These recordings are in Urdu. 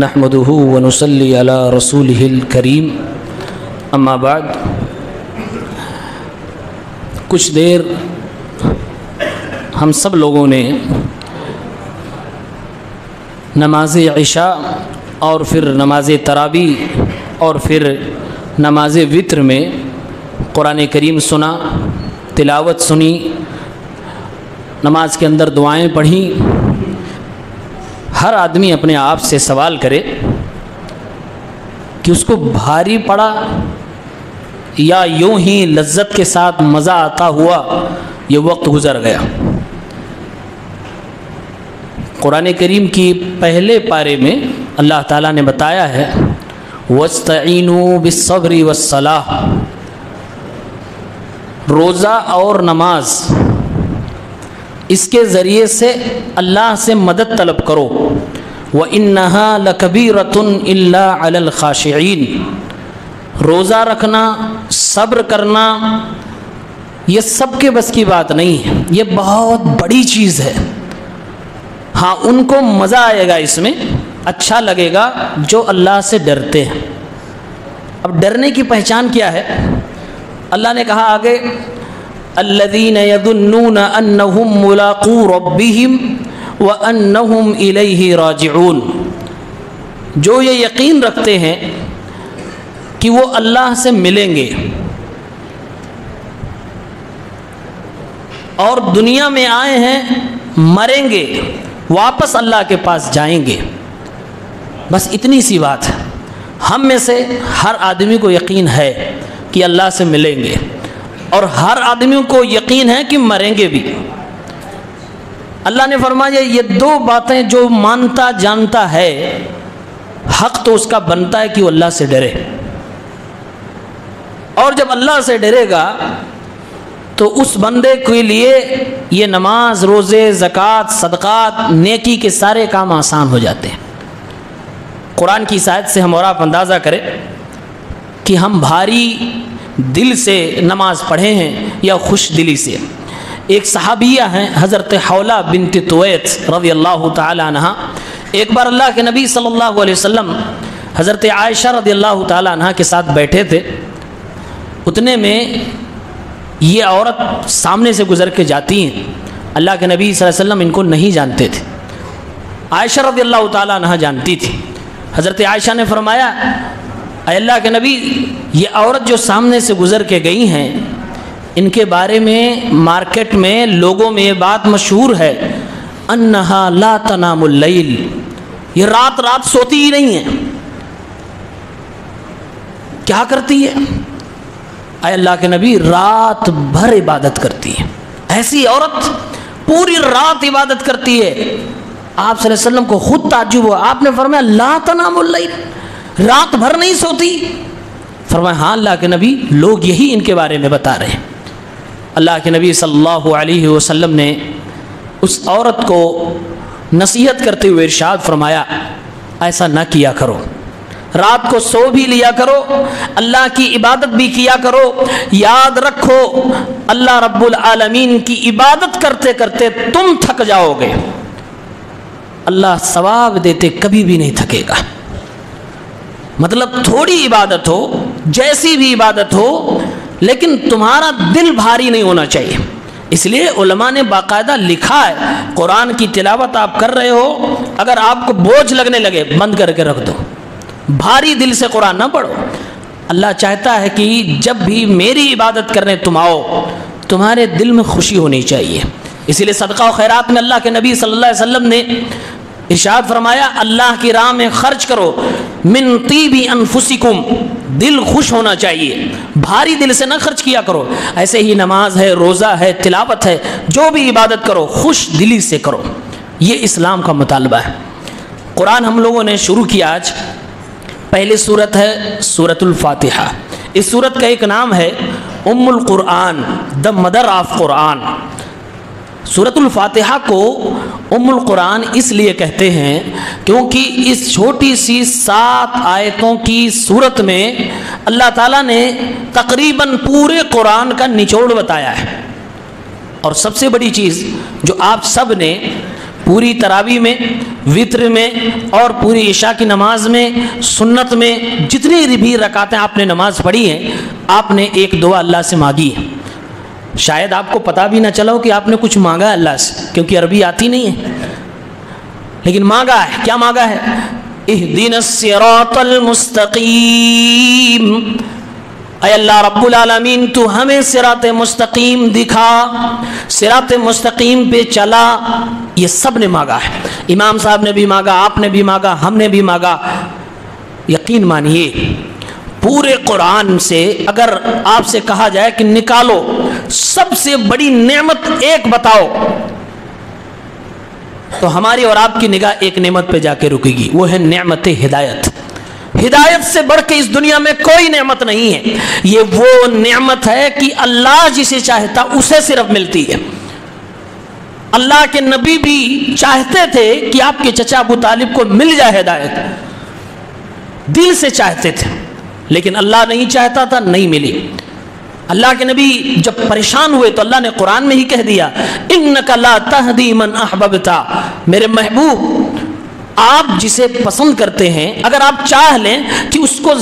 نحمده ونصلي على رسوله الكريم اما بعد کچھ دیر ہم سب لوگوں نے نماز عشاء اور پھر نماز تراویح اور پھر نماز وتر میں قرآن کریم سنا، تلاوت سنی، نماز کے اندر دعائیں پڑھیں۔ ہر آدمی اپنے آپ سے سوال کرے کہ اس کو بھاری پڑا یا یوں ہی لذت کے ساتھ مزہ آتا ہوا یہ وقت گزر گیا۔ قرآن کریم کی پہلے پارے میں اللہ تعالیٰ نے بتایا ہے وَاسْتَعِينُوا بِالصَّبْرِ وَالصَّلَاةِ، روزہ اور نماز اس کے ذریعے سے اللہ سے مدد طلب کرو۔ وَإِنَّهَا لَكَبِيرَةٌ إِلَّا عَلَى الْخَاشِعِينَ، روزہ رکھنا، صبر کرنا یہ سب کے بس کی بات نہیں ہے، یہ بہت بڑی چیز ہے۔ ہاں ان کو مزہ آئے گا، اس میں اچھا لگے گا جو اللہ سے ڈرتے ہیں۔ اب ڈرنے کی پہچان کیا ہے؟ اللہ نے کہا آگے الذین یظنون انہم ملاقو ربہم وانہم الیہ راجعون، جو یہ یقین رکھتے ہیں کہ وہ اللہ سے ملیں گے اور دنیا میں آئے ہیں، مریں گے، واپس اللہ کے پاس جائیں گے۔ بس اتنی سی بات ہے۔ ہم میں سے ہر آدمی کو یقین ہے کہ اللہ سے ملیں گے، اور ہر آدمی کو یقین ہے کہ مریں گے بھی۔ اللہ نے فرمایا یہ دو باتیں جو مانتا جانتا ہے، حق تو اس کا بنتا ہے کہ وہ اللہ سے ڈرے، اور جب اللہ سے ڈرے گا تو اس بندے کے لیے یہ نماز، روزے، زکوٰۃ، صدقات، نیکی کے سارے کام آسان ہو جاتے ہیں۔ قرآن کی آیت سے ہم اور آپ اندازہ کریں کہ ہم بھاری دل سے نماز پڑھے ہیں یا خوش دلی سے۔ ایک صحابیہ ہیں حضرت حولہ بنت طویت رضی اللہ تعالی عنہ، ایک بار اللہ کے نبی صلی اللہ علیہ وسلم حضرت عائشہ رضی اللہ تعالی عنہ کے ساتھ بیٹھے تھے، اتنے میں یہ عورت سامنے سے گزر کے جاتی ہیں۔ اللہ کے نبی صلی اللہ علیہ وسلم ان کو نہیں جانتے تھے، عائشہ رضی اللہ تعالی عنہ جانتی تھی۔ حضرت عائشہ نے فرمایا اے اللہ کے نبی، یہ عورت جو سامنے سے گزر کے گئی ہیں، ان کے بارے میں مارکیٹ میں لوگوں میں یہ بات مشہور ہے انہا لا تنام اللیل، یہ رات رات سوتی ہی نہیں ہے۔ کیا کرتی ہے؟ اے اللہ کے نبی رات بھر عبادت کرتی ہے۔ ایسی عورت پوری رات عبادت کرتی ہے۔ آپ صلی اللہ علیہ وسلم کو خود تعجب ہوا، آپ نے فرمایا لا تنام اللیل، رات بھر نہیں سوتی؟ فرمایا ہاں اللہ کے نبی، لوگ یہی ان کے بارے میں بتا رہے ہیں۔ اللہ کے نبی صلی اللہ علیہ وسلم نے اس عورت کو نصیحت کرتے ہوئے ارشاد فرمایا ایسا نہ کیا کرو، رات کو سو بھی لیا کرو، اللہ کی عبادت بھی کیا کرو۔ یاد رکھو اللہ رب العالمین کی عبادت کرتے کرتے تم تھک جاؤ گے، اللہ ثواب دیتے کبھی بھی نہیں تھکے گا۔ مطلب تھوڑی عبادت ہو، جیسی بھی عبادت ہو، لیکن تمہارا دل بھاری نہیں ہونا چاہیے۔ اس لیے علماء نے باقاعدہ لکھا ہے قرآن کی تلاوت آپ کر رہے ہو، اگر آپ کو بوجھ لگنے لگے بند کر کے رکھ دو، بھاری دل سے قرآن نہ پڑھو۔ اللہ چاہتا ہے کہ جب بھی میری عبادت کرنے تم آؤ، تمہارے دل میں خوشی ہونی چاہیے۔ اسی لیے صدقہ و خیرات میں اللہ کے نبی صلی اللہ علیہ وسلم نے ارشاد فرمایا اللہ کی راہ میں خرچ کرو من طیب انفسکم، دل خوش ہونا چاہیے، بھاری دل سے نہ خرچ کیا کرو۔ ایسے ہی نماز ہے، روزہ ہے، تلاوت ہے، جو بھی عبادت کرو خوش دلی سے کرو، یہ اسلام کا مطالبہ ہے۔ قرآن ہم لوگوں نے شروع کیا آج، پہلی سورت ہے سورۃ الفاتحہ۔ اس سورت کا ایک نام ہے ام القرآن، دا مدر آف قرآن۔ سورۃ الفاتحہ کو ام القرآن اس لیے کہتے ہیں کیونکہ اس چھوٹی سی 7 آیتوں کی صورت میں اللہ تعالیٰ نے تقریباً پورے قرآن کا نچوڑ بتایا ہے۔ اور سب سے بڑی چیز جو آپ سب نے پوری تراویح میں، وطر میں اور پوری عشاء کی نماز میں، سنت میں جتنی بھی رکعتیں آپ نے نماز پڑھی ہیں، آپ نے ایک دعا اللہ سے مانگی ہے. شاید آپ کو پتہ بھی نہ چلا ہو کہ آپ نے کچھ مانگا ہے اللہ سے، کیونکہ عربی آتی نہیں ہے، لیکن مانگا ہے. کیا مانگا ہے؟ اہدنا الصراط المستقیم. اے اللہ رب العالمین تو ہمیں صراط مستقیم دکھا، صراط مستقیم پہ چلا. یہ سب نے مانگا ہے. امام صاحب نے بھی مانگا، آپ نے بھی مانگا، ہم نے بھی مانگا. یقین مانیے پورے قرآن سے اگر آپ سے کہا جائے کہ نکالو سب سے بڑی نعمت ایک بتاؤ، تو ہماری اور آپ کی نگاہ ایک نعمت پہ جا کے رکے گی، وہ ہے نعمت ہدایت. ہدایت سے بڑھ کے اس دنیا میں کوئی نعمت نہیں ہے. یہ وہ نعمت ہے کہ اللہ جسے چاہتا اسے صرف ملتی ہے. اللہ کے نبی بھی چاہتے تھے کہ آپ کے چچا ابو طالب کو مل جائے ہدایت، دل سے چاہتے تھے، لیکن اللہ نہیں چاہتا تھا، نہیں ملی. اللہ کے نبی جب پریشان ہوئے تو اللہ نے قرآن میں ہی کہہ دیا انک لا تہدی من احببت. میرے محبوب آپ جسے پسند کرتے ہیں اگر آپ چاہ لیں کہ اس کو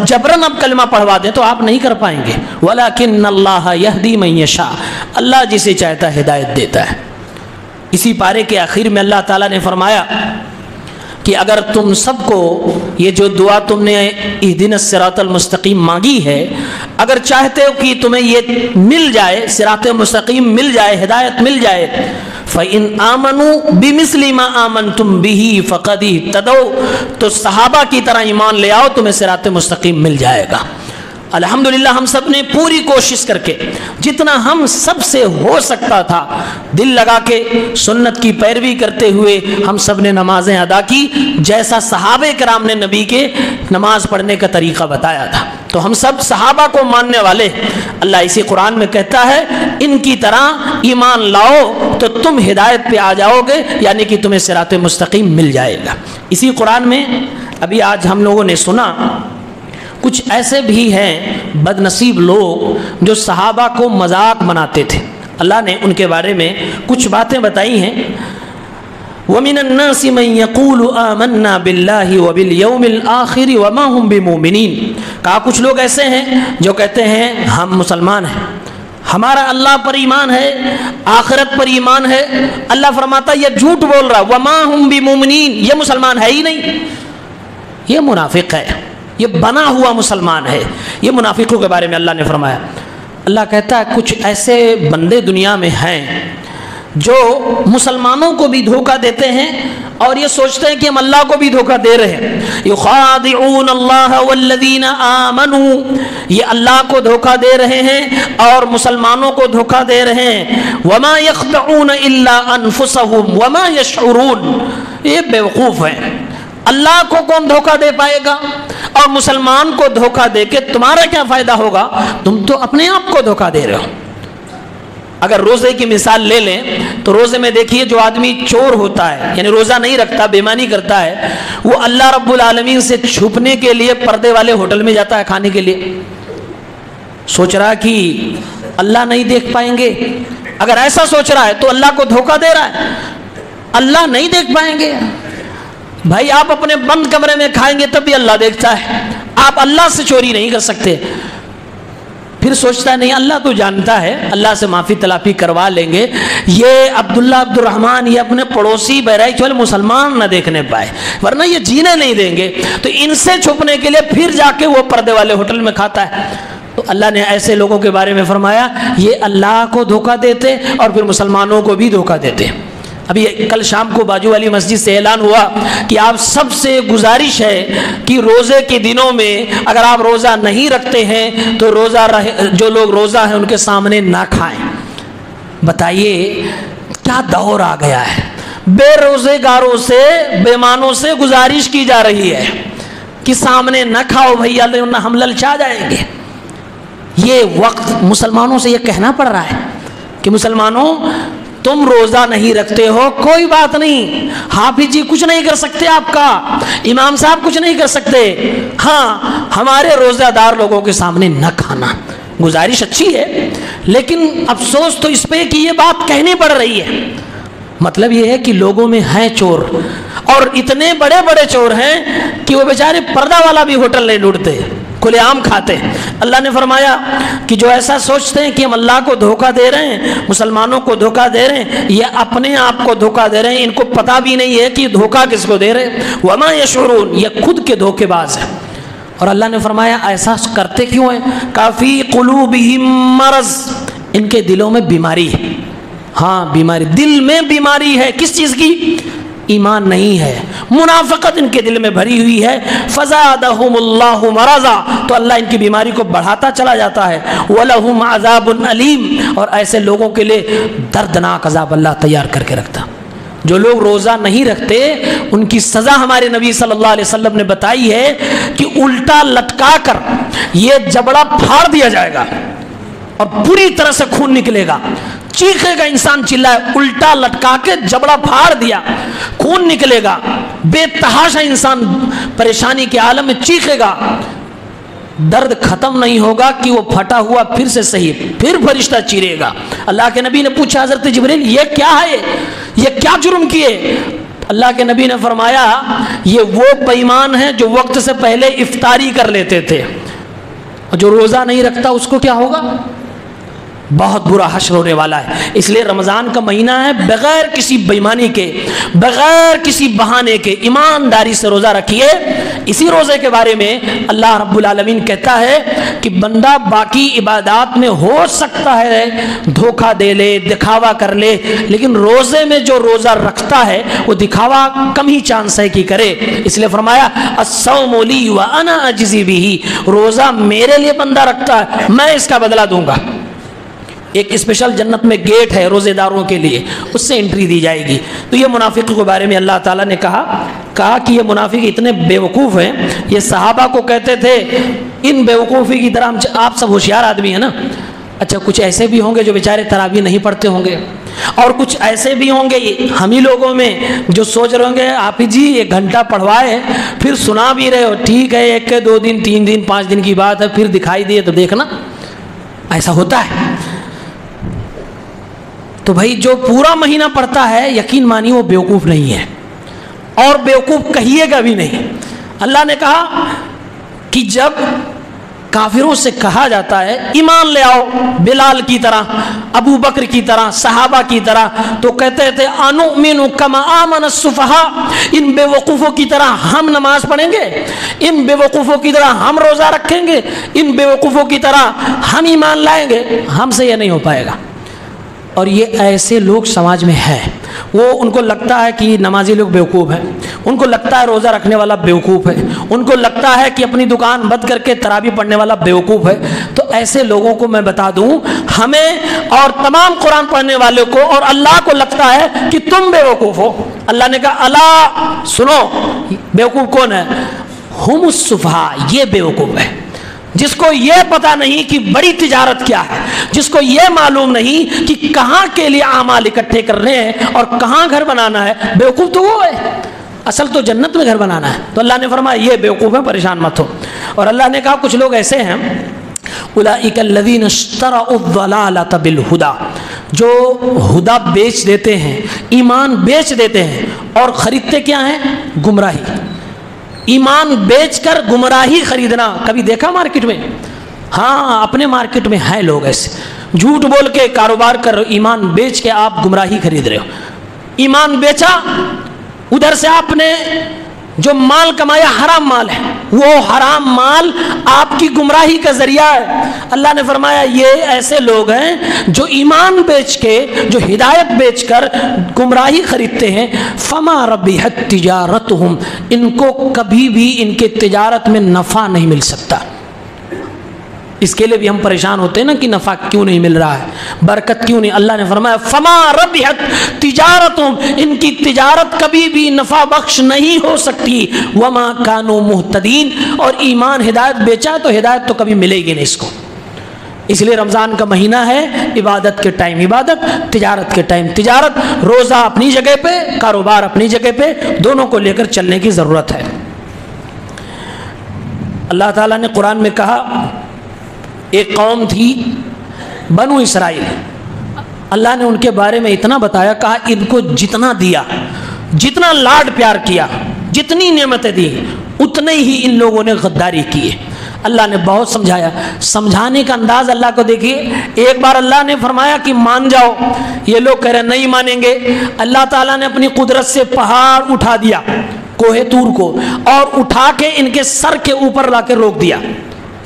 جبرن اب کلمہ پڑھوا دیں تو آپ نہیں کر پائیں گے. ولکن اللہ یہدی من یشاء. اللہ جسے چاہتا ہے ہدایت دیتا ہے. اسی پارے کے آخر میں اللہ تعالیٰ نے فرمایا کہ اگر تم سب کو یہ جو دعا تم نے اہدنا الصراط المستقیم مانگی ہے، اگر چاہتے ہو کہ تمہیں یہ مل جائے، صراط مستقیم مل جائے، ہدایت مل جائے، فَإِنْ آمَنُوا بِمِثْلِ مَا آمَنْتُمْ بِهِ فَقَدْ اهْتَدَوْا. تو صحابہ کی طرح ایمان لے آؤ، تمہیں صراط مستقیم مل جائے گا. الحمدللہ ہم سب نے پوری کوشش کر کے جتنا ہم سب سے ہو سکتا تھا دل لگا کے سنت کی پیروی کرتے ہوئے ہم سب نے نمازیں ادا کی جیسا صحابہ کرام نے نبی کے نماز پڑھنے کا طریقہ بتایا تھا. تو ہم سب صحابہ کو ماننے والے. اللہ اسی قرآن میں کہتا ہے ان کی طرح ایمان لاؤ تو تم ہدایت پہ آ جاؤ گے، یعنی کہ تمہیں صراط مستقیم مل جائے گا. اسی قرآن میں ابھی آج ہم لوگوں نے سنا کچھ ایسے بھی ہیں بد نصیب لوگ جو صحابہ کو مذاق بناتے تھے. اللہ نے ان کے بارے میں کچھ باتیں بتائی ہیں. وَمِنَ النَّاسِ مَن يَقُولُ آمَنَّا بِاللَّهِ وَبِالْيَوْمِ الْآخِرِ وَمَا هُمْ بِمُؤْمِنِينَ. کہا کچھ لوگ ایسے ہیں جو کہتے ہیں ہم مسلمان ہیں، ہمارا اللہ پر ایمان ہے، آخرت پر ایمان ہے. اللہ فرماتا یہ جھوٹ بول رہا. وَمَا هُمْ بِمُؤْمِنِينَ. یہ مسلمان ہے ہی نہیں، یہ منافق ہے، یہ بنا ہوا مسلمان ہے. یہ منافقوں کے بارے میں اللہ نے فرمایا. اللہ کہتا ہے کچھ ایسے بندے دنیا میں ہیں جو مسلمانوں کو بھی دھوکہ دیتے ہیں اور یہ سوچتے ہیں کہ ہم اللہ کو بھی دھوکہ دے رہے ہیں. یخادعون اللہ والذین آمنوا. یہ اللہ کو دھوکہ دے رہے ہیں اور مسلمانوں کو دھوکہ دے رہے ہیں. وما یخدعون الا انفسهم وما یشعرون. یہ بیوقوف ہیں. اللہ کو کون دھوکہ دے پائے گا اور مسلمان کو دھوکہ دے کے تمہارا کیا فائدہ ہوگا؟ تم تو اپنے آپ کو دھوکہ دے رہے ہو. اگر روزے کی مثال لے لیں تو روزے میں دیکھیے جو آدمی چور ہوتا ہے یعنی روزہ نہیں رکھتا، بے ایمانی کرتا ہے، وہ اللہ رب العالمین سے چھپنے کے لیے پردے والے ہوٹل میں جاتا ہے کھانے کے لیے. سوچ رہا کہ اللہ نہیں دیکھ پائیں گے. اگر ایسا سوچ رہا ہے تو اللہ کو دھوکہ دے رہا ہے. اللہ نہیں دیکھ پائیں گے. بھائی آپ اپنے بند کمرے میں کھائیں گے تب بھی اللہ دیکھتا ہے. آپ اللہ سے چوری نہیں کر سکتے. پھر سوچتا ہے نہیں اللہ تو جانتا ہے، اللہ سے معافی تلافی کروا لیں گے. یہ عبداللہ عبد الرحمن یہ اپنے پڑوسی بہرائچ والے مسلمان نہ دیکھنے پائے ورنہ یہ جینے نہیں دیں گے. تو ان سے چھپنے کے لیے پھر جا کے وہ پردے والے ہوٹل میں کھاتا ہے. تو اللہ نے ایسے لوگوں کے بارے میں فرمایا یہ اللہ کو دھوکہ دیتے اور پھر مسلمانوں کو بھی دھوکہ دیتے. ابھی کل شام کو باجو والی مسجد سے اعلان ہوا کہ آپ سب سے گزارش ہے کہ روزے کے دنوں میں اگر آپ روزہ نہیں رکھتے ہیں تو جو لوگ روزہ ہیں ان کے سامنے نہ کھائیں. بتائیے کیا دور آ گیا ہے. بے روزے گاروں سے بے مانوں سے گزارش کی جا رہی ہے کہ سامنے نہ کھاؤ بھیا ورنہ ہم للچا جائیں گے. یہ وقت مسلمانوں سے یہ کہنا پڑ رہا ہے کہ مسلمانوں تم روزہ نہیں رکھتے ہو کوئی بات نہیں، حافظ جی کچھ نہیں کر سکتے، آپ کا امام صاحب کچھ نہیں کر سکتے. ہاں ہمارے روزہ دار لوگوں کے سامنے نہ کھانا. گزارش اچھی ہے لیکن افسوس تو اس پہ کہ یہ بات کہنی پڑ رہی ہے. مطلب یہ ہے کہ لوگوں میں ہیں چور، اور اتنے بڑے بڑے چور ہیں کہ وہ بیچارے پردہ والا بھی ہوٹل نہیں لوٹتے، کھلے عام کھاتے ہیں۔ اللہ نے فرمایا کہ جو ایسا سوچتے ہیں کہ ہم اللہ کو دھوکہ دے رہے ہیں، مسلمانوں کو دھوکہ دے رہے ہیں، یہ اپنے آپ کو دھوکہ دے رہے ہیں، ان کو پتہ بھی نہیں ہے کہ دھوکہ کس کو دے رہے ہیں۔ وما یشعرون، یہ خود کے دھوکے باز ہیں۔ اور اللہ نے فرمایا ایسا کرتے کیوں ہیں؟ کافی قلوبہم مرض، ان کے دلوں میں بیماری ہے۔ ہاں بیماری، دل میں بیماری ہے، کس چیز کی؟ ایمان نہیں ہے، منافقت ان کے دل میں بھری ہوئی ہے۔ فزادہم اللہ مرضا، تو اللہ ان کی بیماری کو بڑھاتا چلا جاتا ہے۔ ولہم عذاب علیم، اور ایسے لوگوں کے لیے دردناک عذاب اللہ تیار کر کے رکھتا۔ جو لوگ روزہ نہیں رکھتے ان کی سزا ہمارے نبی صلی اللہ علیہ وسلم نے بتائی ہے کہ الٹا لٹکا کر یہ جبڑا پھاڑ دیا جائے گا اور پوری طرح سے خون نکلے گا، چیخے گا انسان، چلائے، الٹا لٹکا کے جبڑا پھاڑ دیا، خون نکلے گا، بے تحاشا انسان پریشانی کے عالم میں چیخے گا، درد ختم نہیں ہوگا کہ وہ پھٹا ہوا پھر سے صحیح، پھر فرشتہ چیرے گا۔ اللہ کے نبی نے پوچھا حضرت جبریل یہ کیا ہے، یہ کیا جرم کیے؟ اللہ کے نبی نے فرمایا یہ وہ بےایمان ہیں جو وقت سے پہلے افطاری کر لیتے تھے، اور جو روزہ نہیں رکھتا اس کو کیا ہوگا؟ بہت برا حشر ہونے والا ہے۔ اس لیے رمضان کا مہینہ ہے، بغیر کسی بےایمانی کے، بغیر کسی بہانے کے ایمانداری سے روزہ رکھیے۔ اسی روزے کے بارے میں اللہ رب العالمین کہتا ہے کہ بندہ باقی عبادات میں ہو سکتا ہے دھوکہ دے لے، دکھاوا کر لے، لیکن روزے میں جو روزہ رکھتا ہے وہ دکھاوا کم ہی چانس ہے کہ کرے۔ اس لیے فرمایا الصوم لی وانا اجزی بہ، روزہ میرے لیے بندہ رکھتا ہے، میں اس کا بدلہ دوں گا۔ ایک اسپیشل جنت میں گیٹ ہے روزے داروں کے لیے، اس سے انٹری دی جائے گی۔ تو یہ منافق کے بارے میں اللہ تعالیٰ نے کہا کہ یہ منافق اتنے بیوقوف ہیں، یہ صحابہ کو کہتے تھے ان بیوقوفی کی طرح آپ سب ہوشیار آدمی ہیں نا، اچھا کچھ ایسے بھی ہوں گے جو بیچارے تراویح نہیں پڑھتے ہوں گے، اور کچھ ایسے بھی ہوں گے ہم ہی لوگوں میں جو سوچ رہے ہوں گے آپ ہی جی 1 گھنٹہ پڑھوائے پھر سنا بھی رہے ہو، ٹھیک ہے 1 2 دن 3 دن 5 دن کی بات ہے، پھر دکھائی دیے تو دیکھنا ایسا ہوتا ہے۔ تو بھائی جو پورا مہینہ پڑھتا ہے یقین مانی وہ بیوقوف نہیں ہے، اور بیوقوف کہیے گا بھی نہیں۔ اللہ نے کہا کہ جب کافروں سے کہا جاتا ہے ایمان لے آؤ بلال کی طرح، ابو بکر کی طرح، صحابہ کی طرح، تو کہتے تھے انؤمن کما آمن السفہاء، ان بے وقوفوں کی طرح ہم نماز پڑھیں گے، ان بے وقوفوں کی طرح ہم روزہ رکھیں گے، ان بے وقوفوں کی طرح ہم ایمان لائیں گے، ہم سے یہ نہیں ہو پائے گا۔ اور یہ ایسے لوگ سماج میں ہیں، وہ ان کو لگتا ہے کہ نمازی لوگ بیوقوف ہیں، ان کو لگتا ہے روزہ رکھنے والا بیوقوف ہے، ان کو لگتا ہے کہ اپنی دکان بند کر کے تراویح پڑھنے والا بیوقوف ہے۔ تو ایسے لوگوں کو میں بتا دوں، ہمیں اور تمام قرآن پڑھنے والوں کو اور اللہ کو لگتا ہے کہ تم بیوقوف ہو۔ اللہ نے کہا الا سنو، بیوقوف کون ہے؟ ہم السفہاء، یہ بیوقوف ہے جس کو یہ پتا نہیں کہ بڑی تجارت کیا ہے، جس کو یہ معلوم نہیں کہ کہاں کے لیے اعمال اکٹھے کرنے ہیں اور کہاں گھر بنانا ہے۔ بیوقوف تو وہ ہے، اصل تو جنت میں گھر بنانا ہے۔ تو اللہ نے فرمایا یہ بیوقوف ہے، پریشان مت ہو۔ اور اللہ نے کہا کچھ لوگ ایسے ہیں اولئک الذین اشتروا الضلالۃ بالہدی، جو ہدا بیچ دیتے ہیں، ایمان بیچ دیتے ہیں، اور خریدتے کیا ہیں؟ گمراہی۔ ایمان بیچ کر گمراہی خریدنا کبھی دیکھا مارکیٹ میں؟ ہاں اپنے مارکیٹ میں ہیں لوگ ایسے، جھوٹ بول کے کاروبار کر رہے ہو، ایمان بیچ کے آپ گمراہی خرید رہے ہو۔ ایمان بیچا، ادھر سے آپ نے جو مال کمایا حرام مال ہے، وہ حرام مال آپ کی گمراہی کا ذریعہ ہے۔ اللہ نے فرمایا یہ ایسے لوگ ہیں جو ایمان بیچ کے، جو ہدایت بیچ کر گمراہی خریدتے ہیں۔ فما ربحت تجارتہم، ان کو کبھی بھی ان کے تجارت میں نفع نہیں مل سکتا۔ اس کے لیے بھی ہم پریشان ہوتے ہیں نا کہ نفع کیوں نہیں مل رہا ہے، برکت کیوں نہیں۔ اللہ نے فرمایا فما ربحت تجارتہم، ان کی تجارت کبھی بھی نفع بخش نہیں ہو سکتی۔ وما کانوا مہتدین، اور ایمان ہدایت بیچا تو ہدایت تو کبھی ملے گی نہیں اس کو۔ اس لیے رمضان کا مہینہ ہے، عبادت کے ٹائم عبادت، تجارت کے ٹائم تجارت، روزہ اپنی جگہ پہ، کاروبار اپنی جگہ پہ، دونوں کو لے کر چلنے کی ضرورت ہے۔ اللہ تعالیٰ نے قرآن میں کہا ایک قوم تھی بنو اسرائیل، اللہ نے ان کے بارے میں اتنا بتایا، کہا ان کو جتنا دیا، جتنا لاڈ پیار کیا، جتنی نعمتیں دی، اتنے ہی ان لوگوں نے غداری کی ہے۔ اللہ نے بہت سمجھایا۔ سمجھانے کا انداز اللہ کو دیکھیے، ایک بار اللہ نے فرمایا کہ مان جاؤ، یہ لوگ کہہ رہے نہیں مانیں گے۔ اللہ تعالیٰ نے اپنی قدرت سے پہاڑ اٹھا دیا، کوہ طور کو، اور اٹھا کے ان کے سر کے اوپر لا کے روک دیا۔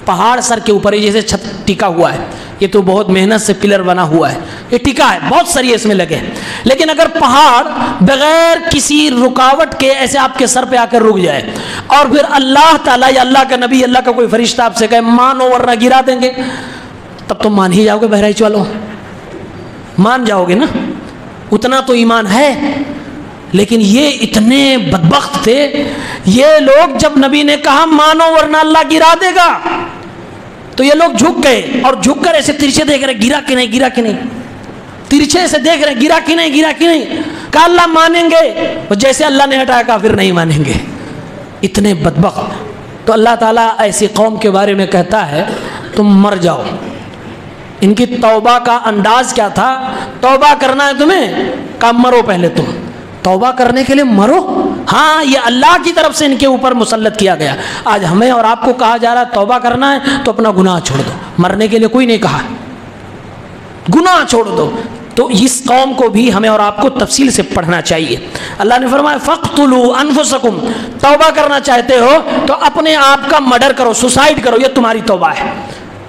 پہاڑ سر کے اوپر جیسے چھت ٹکا ہوا ہے، یہ تو بہت محنت سے پلر بنا ہوا ہے، یہ ٹکا ہے، بہت سریے اس میں لگے، لیکن اگر پہاڑ بغیر کسی رکاوٹ کے ایسے آپ کے سر پہ آ کر رک جائے، اور پھر اللہ تعالیٰ یا اللہ کا نبی، اللہ کا کوئی فرشتہ آپ سے کہے مانو ورنہ گرا دیں گے، تب تو مان ہی جاؤ گے بہرائچ والوں، مان جاؤ گے نا، اتنا تو ایمان ہے۔ لیکن یہ اتنے بدبخت تھے یہ لوگ، جب نبی نے کہا مانو ورنہ اللہ گرا دے گا، تو یہ لوگ جھک گئے، اور جھک کر ایسے ترچھے دیکھ رہے، گرا کہ نہیں، گرا کہ نہیں، ترچھے سے دیکھ رہے، گرا کہ نہیں، گرا کہ نہیں۔ کہا اللہ مانیں گے، اور جیسے اللہ نے ہٹایا کہا پھر نہیں مانیں گے، اتنے بدبخت۔ تو اللہ تعالیٰ ایسی قوم کے بارے میں کہتا ہے تم مر جاؤ۔ ان کی توبہ کا انداز کیا تھا؟ توبہ کرنا ہے تمہیں، کہا مرو پہلے، تم توبہ کرنے کے لیے مرو۔ ہاں، یہ اللہ کی طرف سے ان کے اوپر مسلط کیا گیا۔ آج ہمیں اور آپ کو کہا جا رہا ہے توبہ کرنا ہے تو اپنا گناہ چھوڑ دو، مرنے کے لیے کوئی نہیں کہا، گناہ چھوڑ دو۔ تو اس قوم کو بھی ہمیں اور آپ کو تفصیل سے پڑھنا چاہیے۔ اللہ نے فرمایا فَاقْتُلُوا أَنفُسَكُمْ، توبہ کرنا چاہتے ہو تو اپنے آپ کا مرڈر کرو، سوسائڈ کرو، یہ تمہاری توبہ ہے۔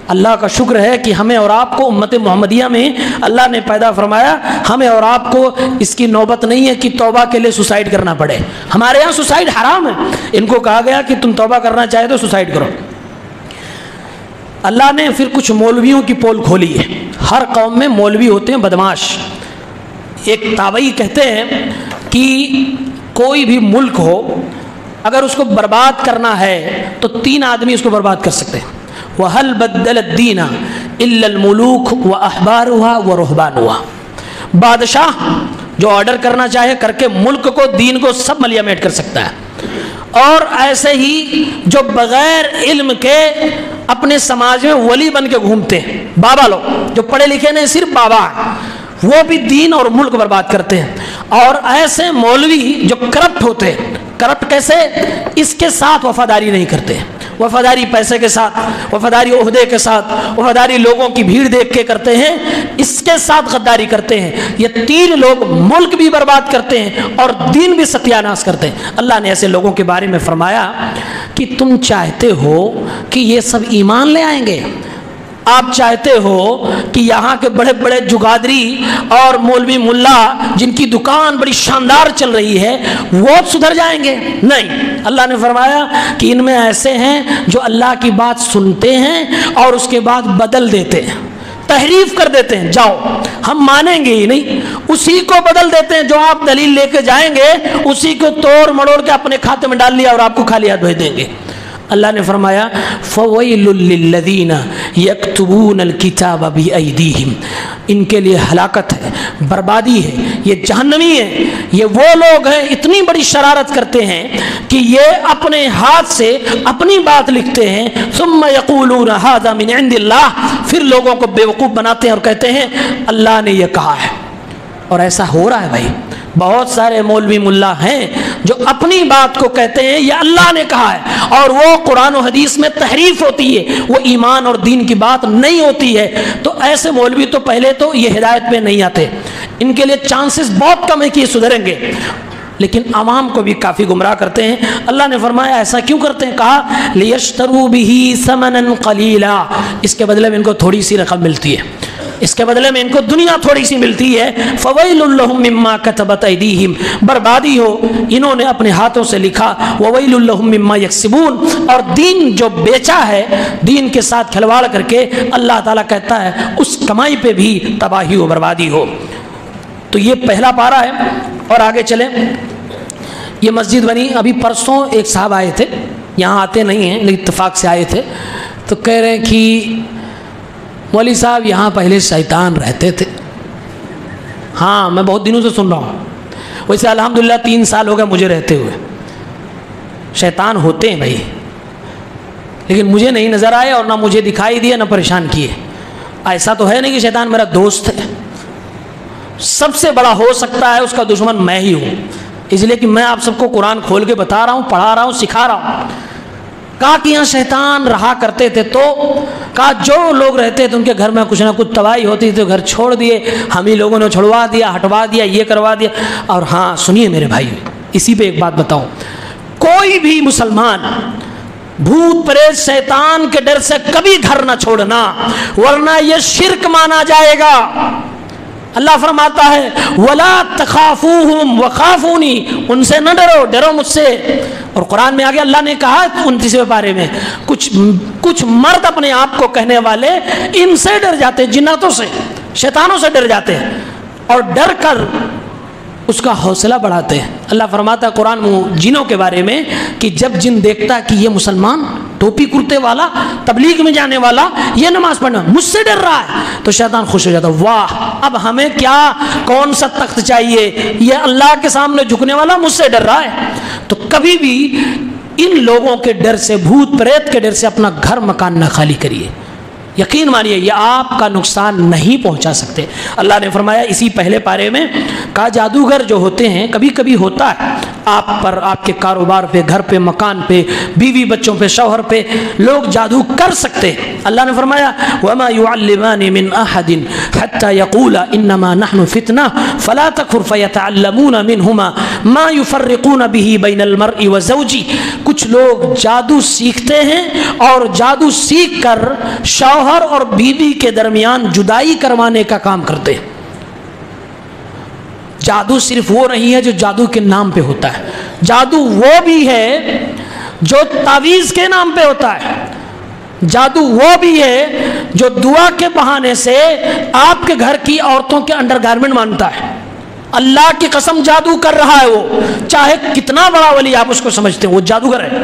اللہ کا شکر ہے کہ ہمیں اور آپ کو امت محمدیہ میں اللہ نے پیدا فرمایا، ہمیں اور آپ کو اس کی نوبت نہیں ہے کہ توبہ کے لیے سوسائڈ کرنا پڑے۔ ہمارے ہاں سوسائڈ حرام ہے، ان کو کہا گیا کہ تم توبہ کرنا چاہے تو سوسائڈ کرو۔ اللہ نے پھر کچھ مولویوں کی پول کھولی ہے۔ ہر قوم میں مولوی ہوتے ہیں بدماش۔ ایک تابعی کہتے ہیں کہ کوئی بھی ملک ہو، اگر اس کو برباد کرنا ہے تو 3 آدمی اس کو برباد کر سکتے ہیں۔ وَهَلْ بَدَّلَ الدِّينَ إِلَّا الْمُلُوكُ وَأَحْبَارُهَا وَرُهْبَانُهَا، بادشاہ جو آرڈر کرنا چاہے کر کے ملک کو، دین کو سب ملیامیٹ کر سکتا ہے۔ اور ایسے ہی جو بغیر علم کے اپنے سماج میں ولی بن کے گھومتے ہیں، بابا لوگ جو پڑھے لکھے نہیں صرف بابا ہیں، وہ بھی دین اور ملک برباد کرتے ہیں۔ اور ایسے مولوی جو کرپٹ ہوتے ہیں، کرپٹ کیسے؟ اس کے ساتھ وفاداری نہیں کرتے، وفاداری پیسے کے ساتھ، وفاداری عہدے کے ساتھ، وفاداری لوگوں کی بھیڑ دیکھ کے کرتے ہیں، اس کے ساتھ غداری کرتے ہیں۔ یہ 3 لوگ ملک بھی برباد کرتے ہیں اور دین بھی ستیاناش کرتے ہیں۔ اللہ نے ایسے لوگوں کے بارے میں فرمایا کہ تم چاہتے ہو کہ یہ سب ایمان لے آئیں گے؟ آپ چاہتے ہو کہ یہاں کے بڑے بڑے جگادری اور مولوی ملا جن کی دکان بڑی شاندار چل رہی ہے وہ سدھر جائیں گے؟ نہیں، اللہ نے فرمایا کہ ان میں ایسے ہیں جو اللہ کی بات سنتے ہیں اور اس کے بعد بدل دیتے ہیں، تحریف کر دیتے ہیں، جاؤ ہم مانیں گے ہی نہیں، اسی کو بدل دیتے ہیں، جو آپ دلیل لے کے جائیں گے اسی کو توڑ مڑوڑ کے اپنے کھاتے میں ڈال لیا اور آپ کو خالی ہاتھ بھیج دیں گے۔ اللہ نے فرمایا فَوَيْلٌ لِّلَّذِينَ يَكْتُبُونَ الْكِتَابَ بِأَيْدِيهِمْ، ان کے لیے ہلاکت ہے، بربادی ہے، یہ جہنمی ہے۔ یہ وہ لوگ ہیں اتنی بڑی شرارت کرتے ہیں کہ یہ اپنے ہاتھ سے اپنی بات لکھتے ہیں، ثُمَّ يَقُولُونَ هَذَا مِنْ عِنْدِ اللَّهِ، پھر لوگوں کو بیوقوف بناتے ہیں اور کہتے ہیں اللہ نے یہ کہا ہے۔ اور ایسا ہو رہا ہے بھائی، بہت سارے مولوی ملا ہیں جو اپنی بات کو کہتے ہیں یہ اللہ نے کہا ہے، اور وہ قرآن و حدیث میں تحریف ہوتی ہے، وہ ایمان اور دین کی بات نہیں ہوتی ہے۔ تو ایسے مولوی تو پہلے تو یہ ہدایت پہ نہیں آتے، ان کے لیے چانسز بہت کم ہے کہ یہ سدھریں گے، لیکن عوام کو بھی کافی گمراہ کرتے ہیں۔ اللہ نے فرمایا ایسا کیوں کرتے ہیں؟ کہا لِيَشْتَرُوا بِهِ ثَمَنًا قَلِيلًا، اس کے بدلے میں ان کو تھوڑی سی رقم ملتی ہے، اس کے بدلے میں ان کو دنیا تھوڑی سی ملتی ہے۔ فَوَيْلٌ لَّهُم مِّمَّا كَتَبَتْ أَيْدِيهِمْ، بربادی ہو انہوں نے اپنے ہاتھوں سے لکھا، وَوَيْلٌ لَّهُم مِّمَّا يَكْسِبُونَ، اور دین جو بیچا ہے، دین کے ساتھ کھلواڑ کر کے اللہ تعالیٰ کہتا ہے اس کمائی پہ بھی تباہی و بربادی ہو۔ تو یہ پہلا پارہ ہے، اور آگے چلیں۔ یہ مسجد بنی، ابھی پرسوں ایک صاحب آئے تھے، یہاں آتے نہیں ہیں لیکن اتفاق سے آئے تھے، تو کہہ رہے ہیں کہ مولوی صاحب یہاں پہلے شیطان رہتے تھے۔ ہاں میں بہت دنوں سے سن رہا ہوں، ویسے الحمدللہ 3 سال ہو گئے مجھے رہتے ہوئے۔ شیطان ہوتے ہیں بھائی، لیکن مجھے نہیں نظر آئے اور نہ مجھے دکھائی دیے نہ پریشان کیے۔ ایسا تو ہے نہیں کہ شیطان میرا دوست ہے، سب سے بڑا ہو سکتا ہے اس کا دشمن میں ہی ہوں، اس لیے کہ میں آپ سب کو قرآن کھول کے بتا رہا ہوں، پڑھا رہا ہوں، سکھا رہا ہوں۔ کہا کہ یہاں شیطان رہا کرتے تھے، تو کہا جو لوگ رہتے تھے ان کے گھر میں کچھ نہ کچھ تباہی ہوتی تھی، تو گھر چھوڑ دیے، ہم ہی لوگوں نے چھڑوا دیا، ہٹوا دیا، یہ کروا دیا۔ اور ہاں سنیے میرے بھائی، اسی پہ ایک بات بتاؤں، کوئی بھی مسلمان بھوت پریت شیطان کے ڈر سے کبھی گھر نہ چھوڑنا، ورنہ یہ شرک مانا جائے گا۔ اللہ فرماتا ہے وَلَا تَخَافُوهُمْ وَخَافُونِي، ان سے نہ ڈرو، ڈرو مجھ سے۔ اور قرآن میں آگے اللہ نے کہا 29ویں پارے میں، کچھ مرد اپنے آپ کو کہنے والے ان سے ڈر جاتے ہیں، جناتوں سے، شیطانوں سے ڈر جاتے ہیں، اور ڈر کر اس کا حوصلہ بڑھاتے ہیں۔ اللہ فرماتا ہے قرآن میں جنوں کے بارے میں کہ جب جن دیکھتا کہ یہ مسلمان ٹوپی کرتے والا، تبلیغ میں جانے والا، یہ نماز پڑھنا مجھ سے ڈر رہا ہے، تو شیطان خوش ہو جاتا، واہ اب ہمیں کیا کون سا تخت چاہیے، یہ اللہ کے سامنے جھکنے والا مجھ سے ڈر رہا ہے۔ تو کبھی بھی ان لوگوں کے ڈر سے، بھوت پریت کے ڈر سے اپنا گھر مکان نہ خالی کریے، یقین مانیے یہ آپ کا نقصان نہیں پہنچا سکتے۔ اللہ نے فرمایا اسی پہلے پارے میں، کہا جادوگر جو ہوتے ہیں کبھی کبھی ہوتا ہے آپ پر، آپ کے کاروبار پہ، گھر پہ، مکان پہ، بیوی بچوں پہ، شوہر پہ لوگ جادو کر سکتے ہیں۔ اللہ نے فرمایا وَمَا يُعَلِّمَانِ مِنْ أَحَدٍ حَتَّى يَقُولَ إِنَّمَا نَحْنُ فِتْنَةٌ فَلَا تَكْفُرْ فَيَتَعَلَّمُونَ مِنْهُمَا مَا يُفَرِّقُونَ بِهِ بَيْنَ الْمَرْءِ وَزَوْجِهِ، کچھ لوگ جادو سیکھتے ہیں اور جادو سیکھ کر شوہر اور بیوی کے درمیان جدائی کروانے کا کام کرتے ہیں۔ جادو صرف وہ نہیں ہے جو جادو کے نام پہ ہوتا ہے، جادو وہ بھی ہے جو تعویذ کے نام پہ ہوتا ہے، جادو وہ بھی ہے جو دعا کے بہانے سے آپ کے گھر کی عورتوں کے انڈر گارمنٹ مانتا ہے۔ اللہ کی قسم جادو کر رہا ہے وہ، چاہے کتنا بڑا ولی آپ اس کو سمجھتے ہیں، وہ جادوگر ہے،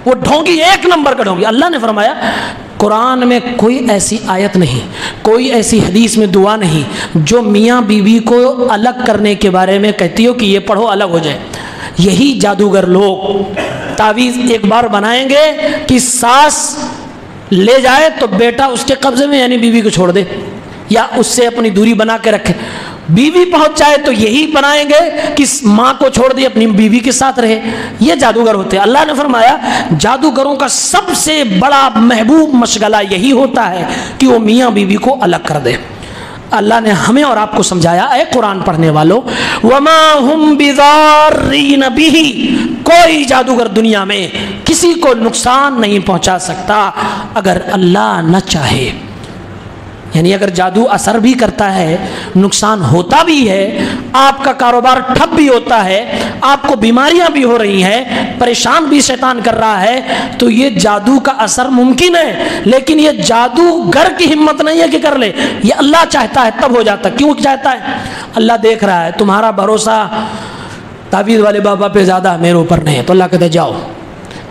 وہ ڈھونگی، ایک نمبر کا ڈھونگی۔ اللہ نے فرمایا قرآن میں کوئی ایسی آیت نہیں، کوئی ایسی حدیث میں دعا نہیں جو میاں بیوی کو الگ کرنے کے بارے میں کہتی ہو کہ یہ پڑھو الگ ہو جائے۔ یہی جادوگر لوگ تعویذ ایک بار بنائیں گے کہ ساس لے جائے تو بیٹا اس کے قبضے میں، یعنی بیوی کو چھوڑ دے یا اس سے اپنی دوری بنا کے رکھے، بیوی پہنچ جائے تو یہی بنائیں گے کہ ماں کو چھوڑ دے اپنی بیوی کے ساتھ رہے۔ یہ جادوگر ہوتے ہیں۔ اللہ نے فرمایا جادوگروں کا سب سے بڑا محبوب مشغلہ یہی ہوتا ہے کہ وہ میاں بیوی کو الگ کر دے۔ اللہ نے ہمیں اور آپ کو سمجھایا، اے قرآن پڑھنے والوں، وَمَا هُمْ بِضَارِّينَ بِهِ، کوئی جادوگر دنیا میں کسی کو نقصان نہیں پہنچا سکتا اگر اللہ نہ چاہے۔ یعنی اگر جادو اثر بھی کرتا ہے، نقصان ہوتا بھی ہے، آپ کا کاروبار ٹھپ بھی ہوتا ہے، آپ کو بیماریاں بھی ہو رہی ہیں، پریشان بھی شیطان کر رہا ہے، تو یہ جادو کا اثر ممکن ہے، لیکن یہ جادوگر کی ہمت نہیں ہے کہ کر لے، یہ اللہ چاہتا ہے تب ہو جاتا ہے۔ کیوں چاہتا ہے؟ اللہ دیکھ رہا ہے تمہارا بھروسہ تعویذ والے بابا پہ زیادہ میرے اوپر نہیں ہے، تو اللہ کہتا ہے جاؤ۔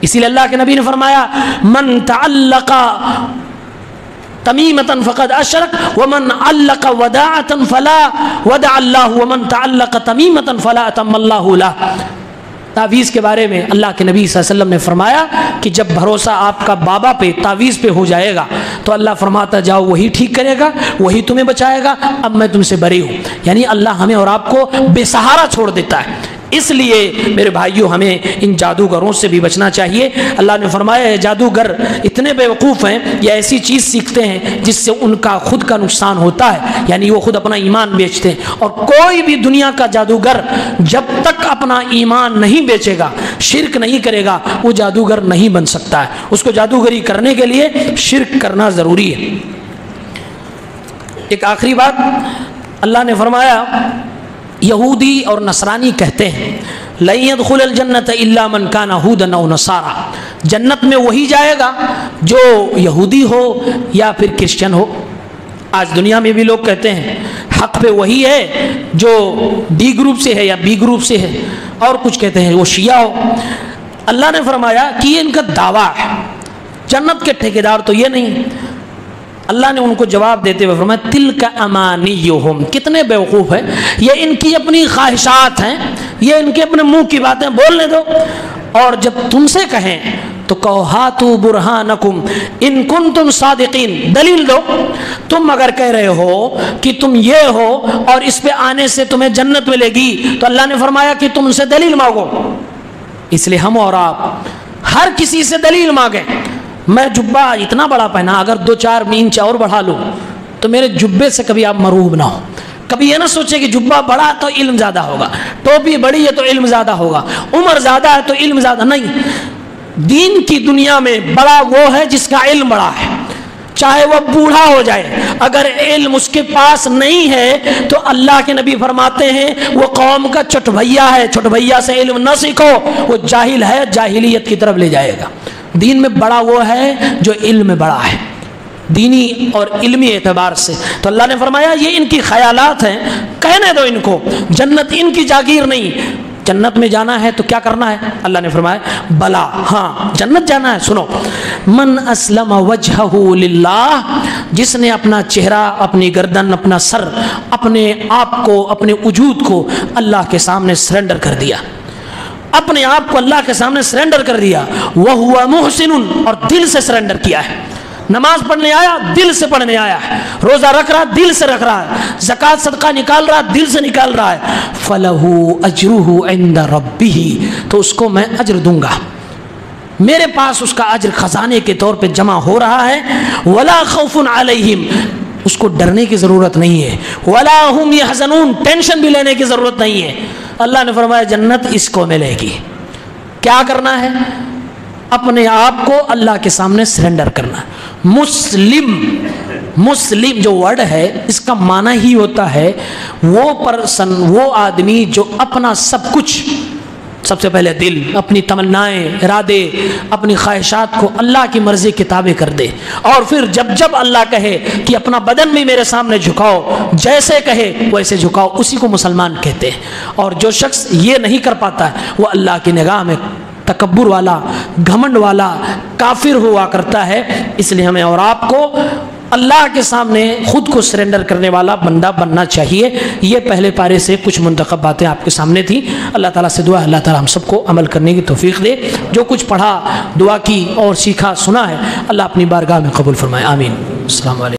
اسی لیے اللہ کے نبی نے فرمایا من تعلق تمیمتن فقد اشرک ومن علق وداعتن فلا ودع اللہ ومن تعلق تمیمتن فلا اتم اللہ لہ۔ تعویذ کے بارے میں اللہ کے نبی صلی اللہ علیہ وسلم نے فرمایا کہ جب بھروسہ آپ کا بابا پہ تعویذ پہ ہو جائے گا تو اللہ فرماتا جاؤ وہی ٹھیک کرے گا، وہی تمہیں بچائے گا، اب میں تم سے بری ہوں۔ یعنی اللہ ہمیں اور آپ کو بے سہارا چھوڑ دیتا ہے۔ اس لیے میرے بھائیوں ہمیں ان جادوگروں سے بھی بچنا چاہیے۔ اللہ نے فرمایا جادوگر اتنے بیوقوف ہیں، یہ ایسی چیز سیکھتے ہیں جس سے ان کا خود کا نقصان ہوتا ہے، یعنی وہ خود اپنا ایمان بیچتے ہیں۔ اور کوئی بھی دنیا کا جادوگر جب تک اپنا ایمان نہیں بیچے گا، شرک نہیں کرے گا، وہ جادوگر نہیں بن سکتا ہے۔ اس کو جادوگری کرنے کے لیے شرک کرنا ضروری ہے۔ ایک آخری بات اللہ نے فرمایا یہودی اور نصرانی کہتے ہیں لَن يَدْخُلَ الْجَنَّةَ إِلَّا مَنْ كَانَ هُودًا أَوْ نَصَارَىٰ، جنت میں وہی جائے گا جو یہودی ہو یا پھر کرسچن ہو۔ آج دنیا میں بھی لوگ کہتے ہیں حق پہ وہی ہے جو ڈی گروپ سے ہے یا بی گروپ سے ہے، اور کچھ کہتے ہیں وہ شیعہ ہو۔ اللہ نے فرمایا کہ یہ ان کا دعویٰ ہے، جنت کے ٹھیکیدار تو یہ نہیں۔ اللہ نے ان کو جواب دیتے ہوئے فرمایا تلک امانیہم، کتنے بیوقوف ہیں، یہ ان کی اپنی خواہشات ہیں، یہ ان کے اپنے منہ کی باتیں، بولنے دو۔ اور جب تم سے کہیں تو کہو ہاتو برہانکم ان کنتم صادقین، دلیل دو، تم اگر کہہ رہے ہو کہ تم یہ ہو اور اس پہ آنے سے تمہیں جنت ملے گی، تو اللہ نے فرمایا کہ تم ان سے دلیل مانگو۔ اس لیے ہم اور آپ ہر کسی سے دلیل مانگیں۔ میں جبہ اتنا بڑا پہنا، اگر 2-4 انچ اور بڑھا لوں تو میرے جبے سے کبھی آپ مروب نہ ہو۔ کبھی یہ نہ سوچے کہ جبہ بڑا تو علم زیادہ ہوگا، ٹوپی بڑی ہے تو علم زیادہ ہوگا، عمر زیادہ ہے تو علم زیادہ نہیں۔ دین کی دنیا میں بڑا وہ ہے جس کا علم بڑا ہے، چاہے وہ بوڑھا ہو جائے، اگر علم اس کے پاس نہیں ہے تو اللہ کے نبی فرماتے ہیں وہ قوم کا چھٹ بھیا ہے، چھٹ بھیا سے علم نہ سیکھو، وہ جاہل ہے، جاہلیت کی طرف لے جائے گا۔ دین میں بڑا وہ ہے جو علم میں بڑا ہے، دینی اور علمی اعتبار سے۔ تو اللہ نے فرمایا یہ ان کی خیالات ہیں، کہنے دو ان کو، جنت ان کی جاگیر نہیں۔ جنت میں جانا ہے تو کیا کرنا ہے؟ اللہ نے فرمایا بلا، ہاں جنت جانا ہے۔ سنو، من اسلم وجہہ للہ، جس نے اپنا چہرہ، اپنی گردن، اپنا سر، اپنے آپ کو، اپنے وجود کو اللہ کے سامنے سرنڈر کر دیا، اپنے آپ کو اللہ کے سامنے سرنڈر کر دیا، وَهُوَ مُحْسِنٌ، اور دل سے سرنڈر کیا ہے۔ نماز پڑھنے آیا، دل سے پڑھنے آیا ہے، روزہ رکھ رہا، دل سے رکھ رہا ہے، زکوٰۃ صدقہ نکال رہا، دل سے نکال رہا ہے، فَلَهُ أَجْرُهُ عِنْدَ رَبِّهِ، تو اس کو میں اجر دوں گا، میرے پاس اس کا اجر خزانے کے طور پہ جمع ہو رہا ہے۔ وَلَا خَوْفٌ عَلَيْهِمْ، اس کو ڈرنے کی ضرورت نہیں ہے، وَلَا هُمْ يَحْزَنُونَ، ٹینشن بھی لینے کی ضرورت نہیں ہے۔ اللہ نے فرمایا جنت اس کو ملے گی۔ کیا کرنا ہے؟ اپنے آپ کو اللہ کے سامنے سرنڈر کرنا۔ مسلم، مسلم جو ورڈ ہے اس کا معنی ہی ہوتا ہے وہ پرسن، وہ آدمی جو اپنا سب کچھ، سب سے پہلے دل، اپنی تمنائیں، ارادے، اپنی خواہشات کو اللہ کی مرضی کے تابع کر دے، اور پھر جب اللہ کہے کہ اپنا بدن بھی میرے سامنے جھکاؤ، جیسے کہے ویسے جھکاؤ، اسی کو مسلمان کہتے ہیں۔ اور جو شخص یہ نہیں کر پاتا ہے وہ اللہ کی نگاہ میں تکبر والا، گھمنڈ والا، کافر ہوا کرتا ہے۔ اس لیے ہمیں اور آپ کو اللہ کے سامنے خود کو سرنڈر کرنے والا بندہ بننا چاہیے۔ یہ پہلے پارے سے کچھ منتخب باتیں آپ کے سامنے تھیں۔ اللہ تعالیٰ سے دعا ہے اللہ تعالیٰ ہم سب کو عمل کرنے کی توفیق دے۔ جو کچھ پڑھا، دعا کی اور سیکھا، سنا ہے، اللہ اپنی بارگاہ میں قبول فرمائے، آمین۔ السلام علیکم۔